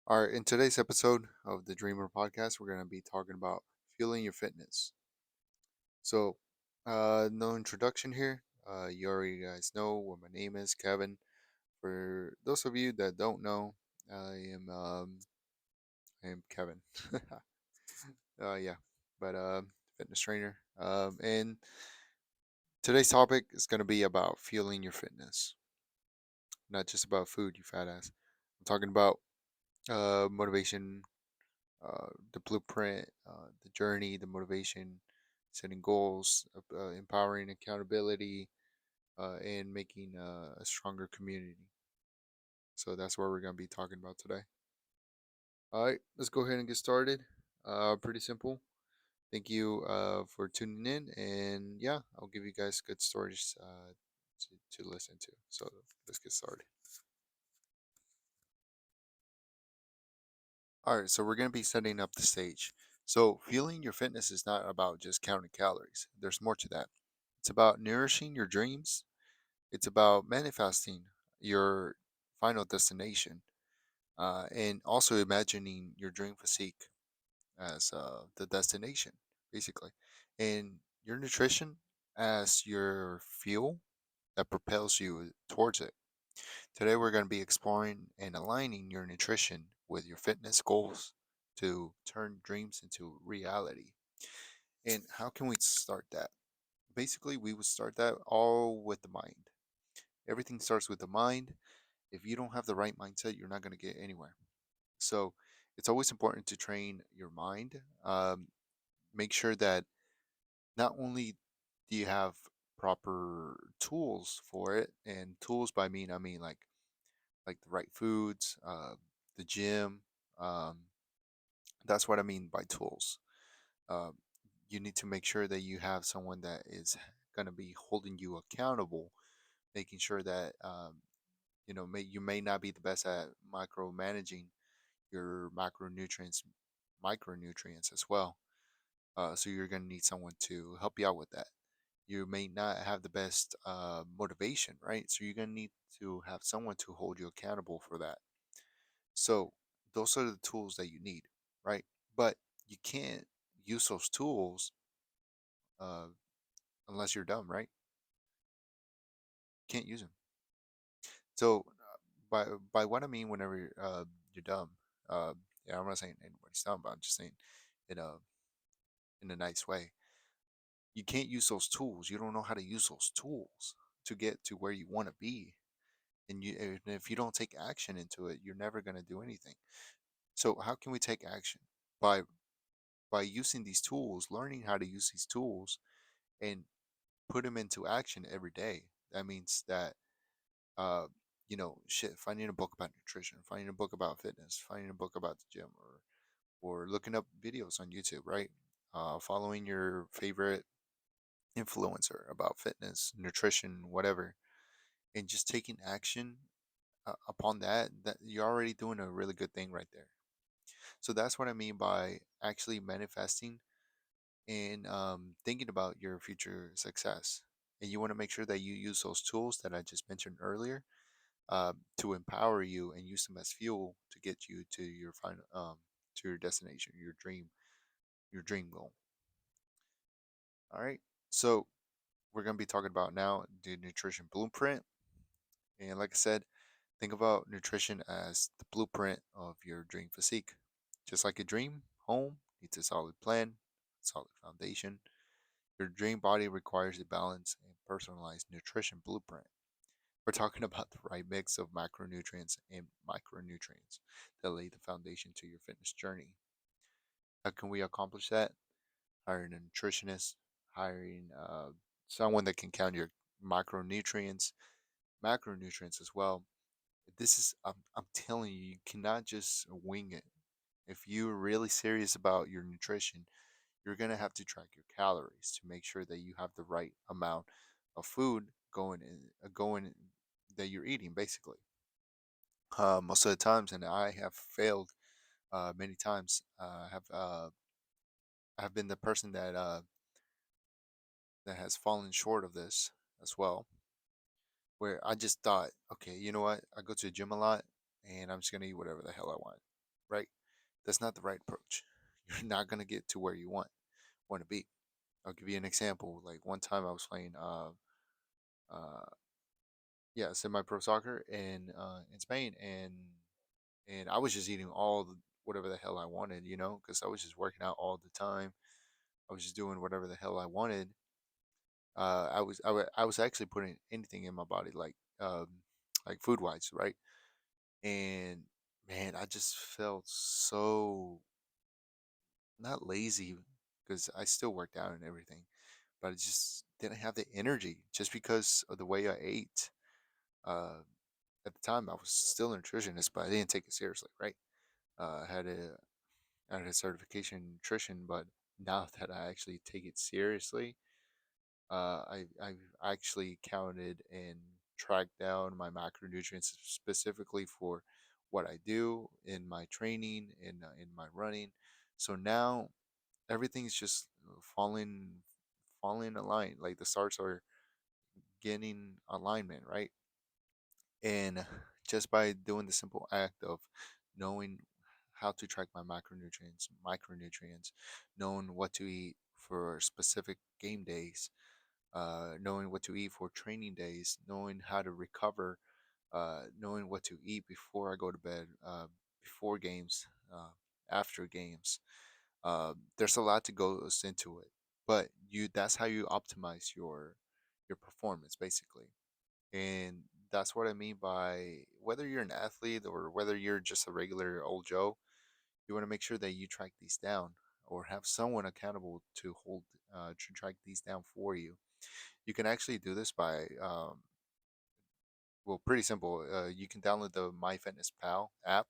All right, in today's episode of the Dreamer Podcast, we're going to be talking about fueling your fitness. So, no introduction here. You already guys know what my name is, Kevin. For those of you that don't know, I am I am Kevin. Yeah, but fitness trainer. And today's topic is going to be about fueling your fitness, not just about food, you fat ass. I'm talking about motivation, the blueprint, the journey, the motivation, setting goals, empowering accountability, and making a stronger community. So that's what we're going to be talking about today. All right, let's go ahead and get started. Pretty simple. Thank you for tuning in. And yeah, I'll give you guys good stories to listen to. So let's get started. All right, so we're going to be setting up the stage. So, fueling your fitness is not about just counting calories, there's more to that. It's about nourishing your dreams, it's about manifesting your final destination, and also imagining your dream physique as the destination, basically. And your nutrition as your fuel that propels you towards it. Today, we're going to be exploring and aligning your nutrition with your fitness goals to turn dreams into reality. And how can we start that? Basically, we would start that all with the mind. Everything starts with the mind. If you don't have the right mindset, you're not going to get anywhere. So, it's always important to train your mind. Make sure that not only do you have proper tools for it, and tools by mean I mean like the right foods, the gym. Um, that's what I mean by tools. Um, you need to make sure that you have someone that is going to be holding you accountable, making sure that you may not be the best at micromanaging your macronutrients, micronutrients as well. So you're going to need someone to help you out with that. You may not have the best motivation, right? So you're going to need to have someone to hold you accountable for that. So those are the tools that you need, right? But you can't use those tools uh, unless you're dumb, right? Can't use them. So by what I mean, whenever you're dumb, uh, yeah, I'm not saying anybody's dumb, but I'm just saying in a in a nice way. You can't use those tools. You don't know how to use those tools to get to where you want to be, and if you don't take action into it, you're never gonna do anything. So how can we take action? By by using these tools, learning how to use these tools, and put them into action every day. That means that, uh, shit, finding a book about nutrition, finding a book about fitness, finding a book about the gym, or looking up videos on YouTube, right? Following your favorite influencer about fitness, nutrition, whatever, and just taking action upon that. That you're already doing a really good thing right there. So that's what I mean by actually manifesting and thinking about your future success. And you want to make sure that you use those tools that I just mentioned earlier to empower you and use them as fuel to get you to your final to your destination, your dream goal. All right. So we're gonna be talking about now the nutrition blueprint. And like I said, think about nutrition as the blueprint of your dream physique. Just like a dream home needs a solid plan, solid foundation. Your dream body requires a balanced and personalized nutrition blueprint. We're talking about the right mix of macronutrients and micronutrients that lay the foundation to your fitness journey. How can we accomplish that? Hiring a nutritionist, hiring someone that can count your micronutrients, macronutrients as well. This is, I'm telling you, you cannot just wing it. If you're really serious about your nutrition, you're going to have to track your calories to make sure that you have the right amount of food that you're eating basically. Most of the times, and I have failed many times. I have been the person that has fallen short of this as well, where I just thought, okay, you know what? I go to the gym a lot, and I'm just gonna eat whatever the hell I want. right? That's not the right approach. You're not gonna get to where you want to be. I'll give you an example. Like one time I was playing uh yeah, semi-pro soccer in Spain, and I was just eating whatever the hell I wanted, because I was just working out all the time. I was just doing whatever the hell I wanted. I was actually putting anything in my body, like food wise, right? And man, I just felt so not lazy because I still worked out and everything, but I just didn't have the energy just because of the way I ate. Uh, at the time, I was still a nutritionist, but I didn't take it seriously, right? I had a certification in nutrition, but now that I actually take it seriously, I've actually counted and tracked down my macronutrients specifically for what I do in my training, in my running. So now everything's just falling in line. Like the stars are getting alignment, right? And just by doing the simple act of knowing how to track my macronutrients, micronutrients, knowing what to eat for specific game days, knowing what to eat for training days, knowing how to recover, knowing what to eat before I go to bed, before games, after games. There's a lot to goes into it, but that's how you optimize your performance basically. And that's what I mean by whether you're an athlete or whether you're just a regular old Joe, you want to make sure that you track these down or have someone accountable to track these down for you. You can actually do this by, well, pretty simple. You can download the MyFitnessPal app,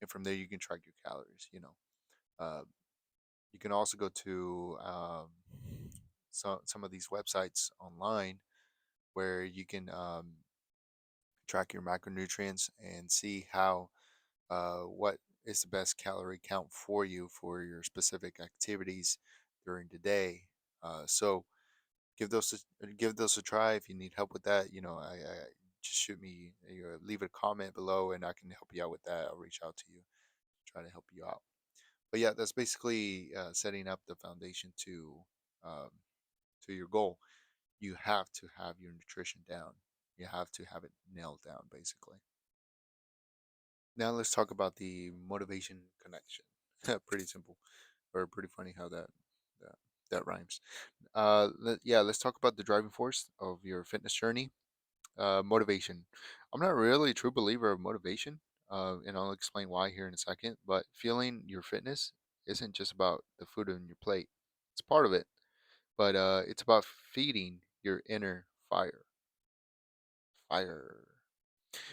and from there you can track your calories. Uh, you can also go to some of these websites online where you can track your macronutrients and see what is the best calorie count for you for your specific activities during the day. So give those a try. If you need help with that, I just shoot me, leave a comment below, and I can help you out with that. I'll reach out to you, try to help you out. But yeah, that's basically setting up the foundation um, to your goal. You have to have your nutrition down. You have to have it nailed down, basically. Now let's talk about the motivation connection. Pretty simple, or pretty funny how that, that rhymes. Yeah, let's talk about the driving force of your fitness journey. Motivation. I'm not really a true believer of motivation, and I'll explain why here in a second. But feeling your fitness isn't just about the food on your plate. It's part of it, but it's about feeding your inner fire. Fire.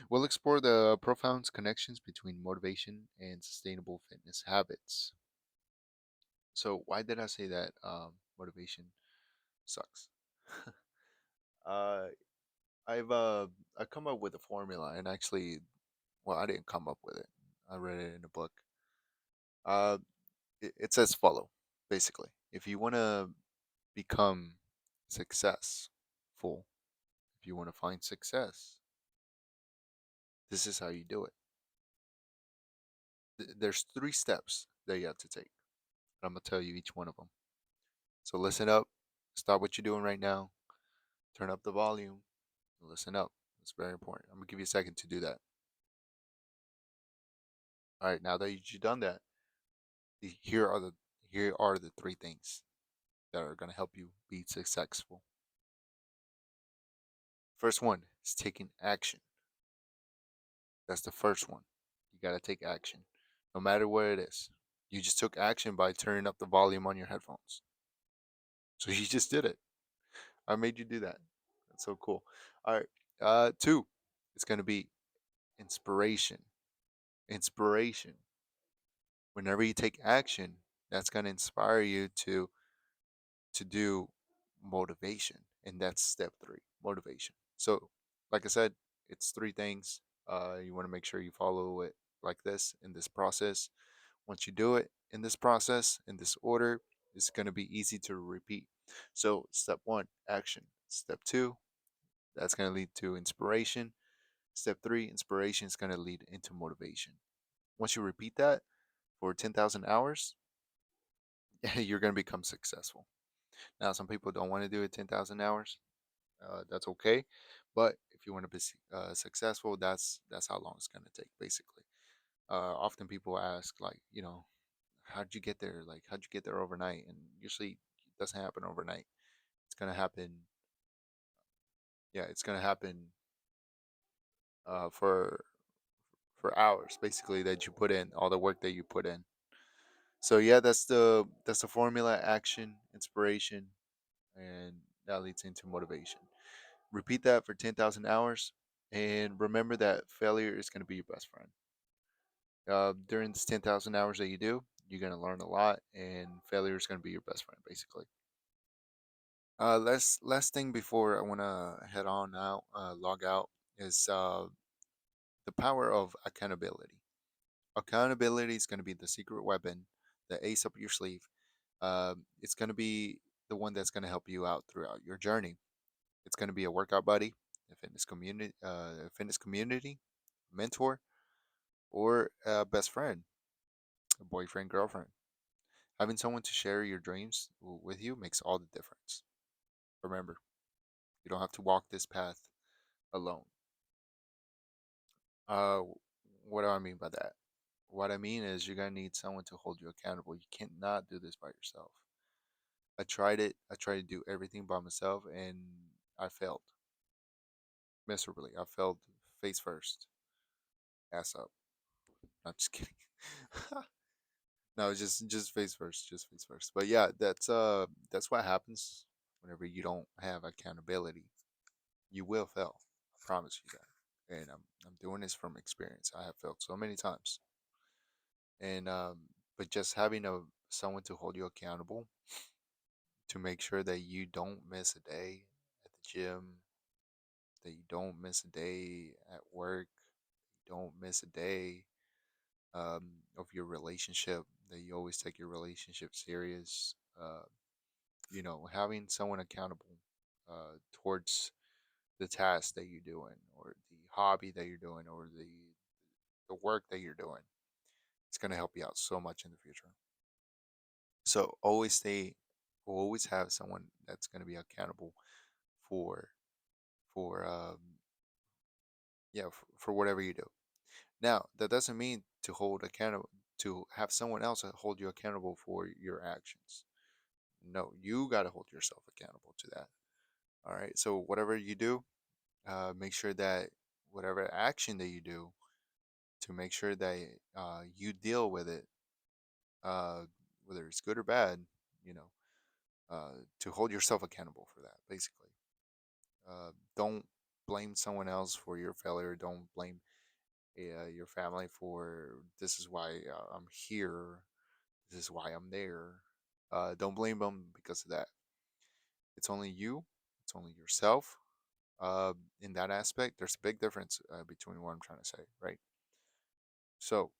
We'll explore the profound connections between motivation and sustainable fitness habits. So, why did I say that motivation sucks? uh, I've come up with a formula, and actually, well, I didn't come up with it. I read it in a book. Uh, it says follow, basically. If you want to become successful, if you want to find success, this is how you do it. There's three steps that you have to take. I'm gonna tell you each one of them. So listen up. Stop what you're doing right now. Turn up the volume. And listen up. It's very important. I'm gonna give you a second to do that. All right. Now that you've done that, the- here are the here are the three things that are gonna help you be successful. First one is taking action. That's the first one. You gotta take action, no matter what it is. You just took action by turning up the volume on your headphones. So you just did it. I made you do that. That's so cool. All right. Two, it's gonna be inspiration. Inspiration. Whenever you take action, that's gonna inspire you to do motivation, and that's step three, motivation. So, like I said, it's three things. You want to make sure you follow it like this in this process. Once you do it in this process, in this order, it's going to be easy to repeat. So, step one, action. Step two, that's going to lead to inspiration. Step three, inspiration is going to lead into motivation. Once you repeat that, for 10,000 hours, you're going to become successful. Now, some people don't want to do it 10,000 hours. That's okay. But if you want to be successful, that's how long it's going to take, basically. Often people ask, like, how'd you get there? Like, how'd you get there overnight? And usually it doesn't happen overnight. It's going to happen. Yeah, it's going to happen for hours, basically, that you put in, all the work that you put in. So yeah, that's the formula: action, inspiration, and that leads into motivation. Repeat that for 10,000 hours, and remember that failure is going to be your best friend. During this 10,000 hours that you do, you're going to learn a lot, and failure is going to be your best friend, basically. Last thing before I want to head on out, log out, is the power of accountability. Accountability is going to be the secret weapon, the ace up your sleeve. It's going to be the one that's going to help you out throughout your journey. It's going to be a workout buddy, a fitness community, mentor, or a best friend, a boyfriend, girlfriend. Having someone to share your dreams with you makes all the difference. Remember, you don't have to walk this path alone. Uh, what do I mean by that? What I mean is you're gonna need someone to hold you accountable. You cannot do this by yourself. I tried it. I tried to do everything by myself, and I failed miserably. I failed face first, ass up. Not just kidding. No, just face first, just face first. But yeah, that's what happens whenever you don't have accountability. You will fail. I promise you that. And I'm doing this from experience. I have failed so many times. And but just having a someone to hold you accountable, to make sure that you don't miss a day at the gym, that you don't miss a day at work, you don't miss a day of your relationship, that you always take your relationship serious. Having someone accountable towards the task that you're doing, or the hobby that you're doing, or the work that you're doing, it's going to help you out so much in the future. So always have someone that's going to be accountable for for for whatever you do. Now, that doesn't mean to have someone else hold you accountable for your actions. No, you got to hold yourself accountable to that. All right. So whatever you do, make sure that whatever action that you do, to make sure that you deal with it, uh, whether it's good or bad, you know, to hold yourself accountable for that, basically. Don't blame someone else for your failure. Don't blame your family for this is why I'm here. This is why I'm there. Don't blame them because of that. It's only you. It's only yourself. In that aspect, there's a big difference between what I'm trying to say, right? So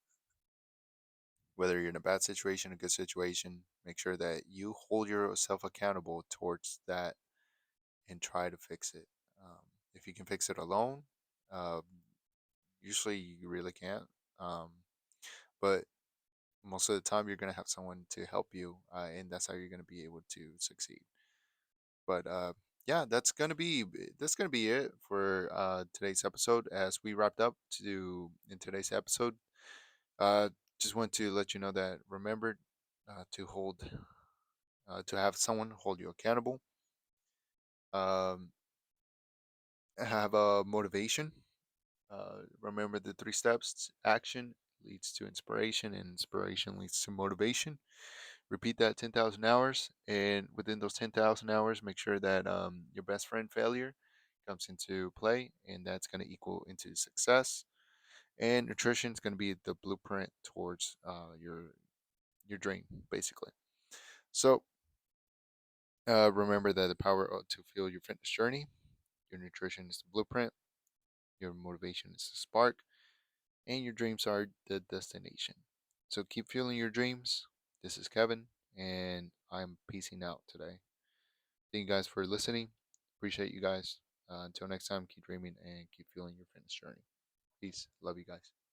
whether you're in a bad situation, a good situation, make sure that you hold yourself accountable towards that and try to fix it. Um, if you can fix it alone, uh, usually you really can't. Um, but most of the time, you're going to have someone to help you, and that's how you're going to be able to succeed. But yeah, that's gonna be it for today's episode. As we wrapped up to in today's episode, uh, just want to let you know that remember to have someone hold you accountable. Um, have a motivation. Remember the three steps: action leads to inspiration, and inspiration leads to motivation. Repeat that 10,000 hours, and within those 10,000 hours, make sure that your best friend failure comes into play, and that's going to equal into success. And nutrition is going to be the blueprint towards your dream, basically. So remember that the power to fuel your fitness journey. Your nutrition is the blueprint. Your motivation is the spark, and your dreams are the destination. So keep fueling your dreams. This is Kevin, and I'm peacing out today. Thank you guys for listening. Appreciate you guys. Until next time, keep dreaming and keep fueling your fitness journey. Peace. Love you guys.